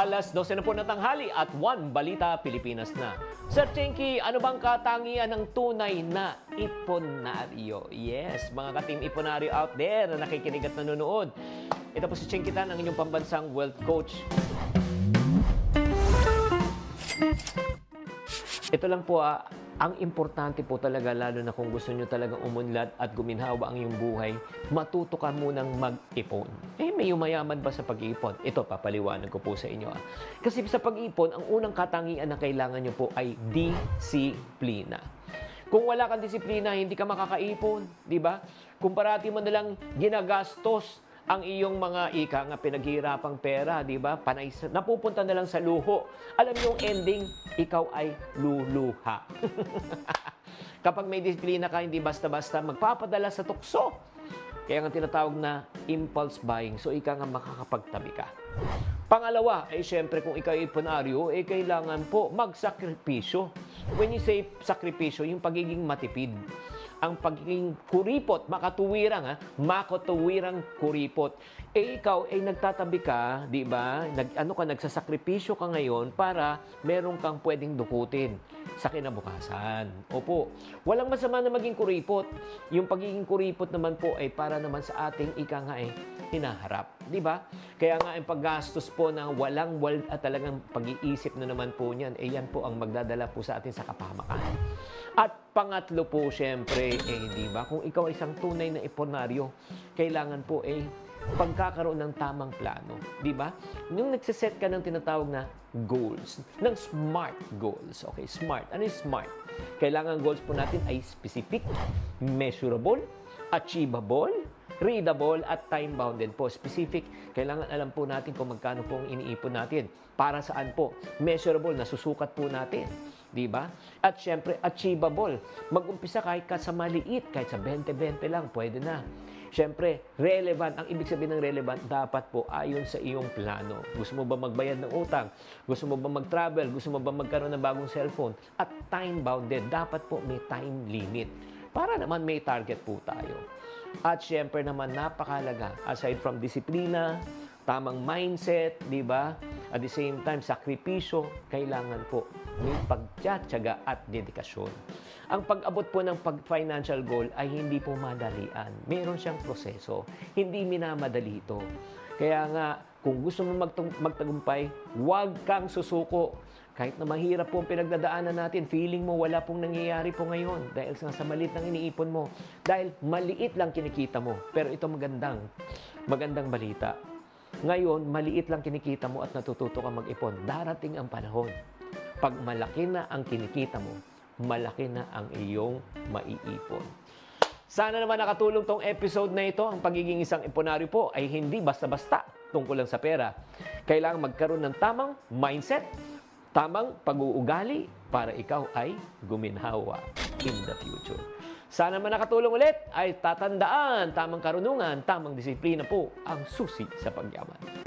Alas 12 na po ng tanghali at 1 Balita Pilipinas na. Sir Chinky, ano bang katangian ng tunay na iponaryo? Yes, mga ka-team iponaryo out there na nakikinig at nanonood. Ito po si Chinky Tan, ang inyong pambansang wealth coach. Ito lang po, ang importante po talaga, lalo na kung gusto nyo talagang umunlad at guminhawa ang iyong buhay, matuto ka munang mag-ipon. May umayaman ba sa pag-iipon? Ito, papaliwanag ko po sa inyo. Kasi sa pag-iipon, ang unang katangian na kailangan nyo po ay disiplina. Kung wala kang disiplina, hindi ka makakaipon, di ba? Kung parati mo nalang ginagastos ang iyong mga nga pinaghihirapang pera, di ba? Panay, napupunta na lang sa luho. Alam niyo yung ending, ikaw ay luluha. Kapag may disiplina ka, hindi basta-basta magpapadala sa tukso. Kaya nga tinatawag na impulse buying. So, ika nga makakapagtabi ka. Pangalawa, syempre kung ikaw ay iponaryo, kailangan po magsakripisyo. When you say sakripisyo, yung pagiging matipid. Ang pagiging kuripot, makatuwirang kuripot. Ikaw ay nagtatabi ka, di ba? Nagsasakripisyo ka ngayon para meron kang pwedeng dukutin sa kinabukasan. Opo, walang masama na maging kuripot. Yung pagiging kuripot naman po ay para naman sa ating hinaharap. Di ba? Kaya nga ang paggastos po ng walang at talagang pag-iisip na naman po niyan, yan po ang magdadala po sa atin sa kapahamakan. At pangatlo po, syempre, di ba? Kung ikaw ay isang tunay na iponaryo, kailangan po pagkakaroon ng tamang plano. Di ba? Nung nagsiset ka ng tinatawag na goals, ng SMART goals. Okay, SMART. Ano yung SMART? Kailangan goals po natin ay specific, measurable, achievable, readable, at time-bounded po. Specific, kailangan alam po natin kung magkano po ang iniipon natin. Para saan po? Measurable, nasusukat po natin. Di ba? At syempre, achievable. Mag-umpisa kahit sa maliit, kahit sa 20-20 lang, pwede na. Syempre, relevant. Ang ibig sabihin ng relevant, dapat po ayon sa iyong plano. Gusto mo ba magbayad ng utang? Gusto mo ba mag-travel? Gusto mo ba magkaroon ng bagong cellphone? At time-bounded, dapat po may time limit. Para naman may target po tayo. At syempre naman, napakalaga. Aside from disiplina, tamang mindset, di ba? At the same time, sakripisyo, kailangan po may pagtsatsaga at dedikasyon. Ang pag-abot po ng financial goal ay hindi po madalian. Meron siyang proseso. Hindi minamadali ito. Kaya nga, kung gusto mo magtagumpay, huwag kang susuko. Kahit na mahirap po ang pinagdadaanan natin, feeling mo wala pong nangyayari po ngayon dahil sa maliit ng iniipon mo. Dahil maliit lang kinikita mo. Pero ito magandang balita. Ngayon, maliit lang kinikita mo at natututo ka mag-ipon. Darating ang panahon. Pag malaki na ang kinikita mo, malaki na ang iyong maiipon. Sana naman nakatulong tong episode na ito. Ang pagiging isang iponaryo po ay hindi basta-basta tungkol lang sa pera. Kailangan magkaroon ng tamang mindset, tamang pag-uugali para ikaw ay guminhawa in the future. Sana naman nakatulong ulit ay tatandaan, tamang karunungan, tamang disiplina po ang susi sa pagyaman.